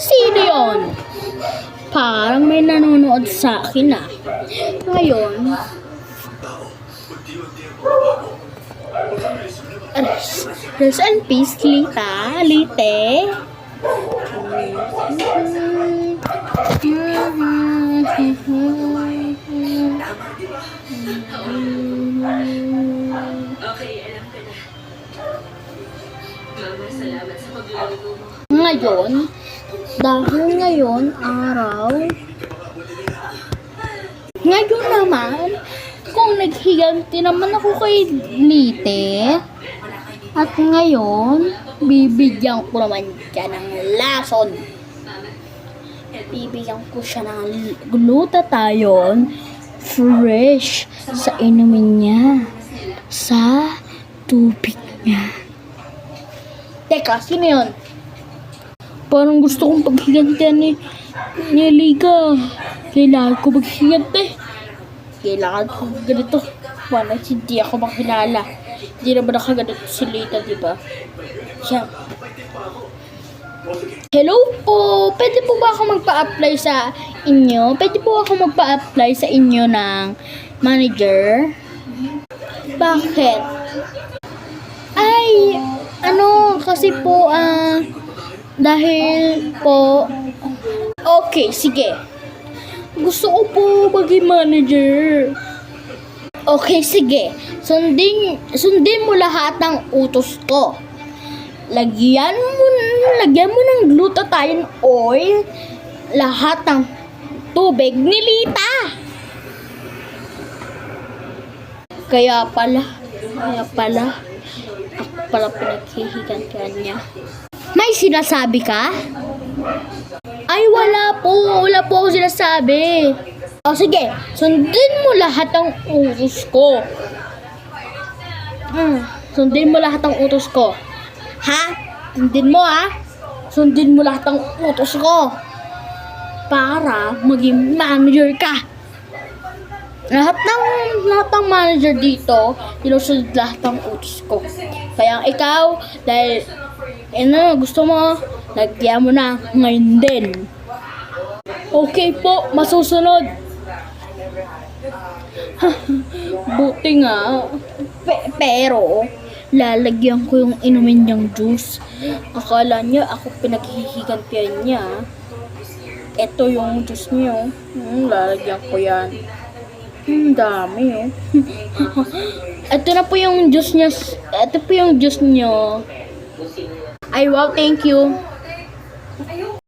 Sino yun? Parang may nanonood sa akin ah. Ngayon, rest in peace, Lita. Lite. Okay, alam ko na. Mama, salamat sa pagluluto mo. Ngayon, dahil ngayon, ngayon naman, kung naghiganti naman ako kay Lite, at ngayon, bibigyan ko naman siya ng lason. Bibigyan ko siya ng glutathione fresh sa inumin niya, sa tubig niya. Teka, sino yun? Parang gusto kong paghigantihan ni Liga. Kailangan ko maghiganti. Kailangan ko ganito. Wala, hindi ako makilala. Hindi naman nakaganito si Lita, diba? Siya. Hello po! Pwede po ba ako magpa-apply sa inyo? Pwede po ako magpa-apply sa inyo ng manager? Bakit? Ay, kasi po, dahil po, okay, sige. Gusto ko po maging manager. Okay, sige. Sundin mo lahat ng utos ko. Lagyan mo ng glutathione oil lahat ng tubig ni Lita. Kaya pala, ako pala pinaghihigantihan niya. May sinasabi ka? Ay, wala po ako sinasabi. O sige, sundin mo lahat ng utos ko. Sundin mo lahat ng utos ko. Ha? Sundin mo lahat ng utos ko. Para maging manager ka. Lahat ng manager dito, sinusunod lahat ng utos ko. Kaya ikaw, dahil gusto mo, lagyan mo na ngayon din. Okay po, masusunod. Buti nga. Pero, lalagyan ko yung inumin niyang juice. Akala niya ako pinaghihigantihan niya. Ito yung juice niyo. Lalagyan ko yan. Dami oh. Ito na po yung juice niya. Ito po yung juice niyo. Ay wow, thank you.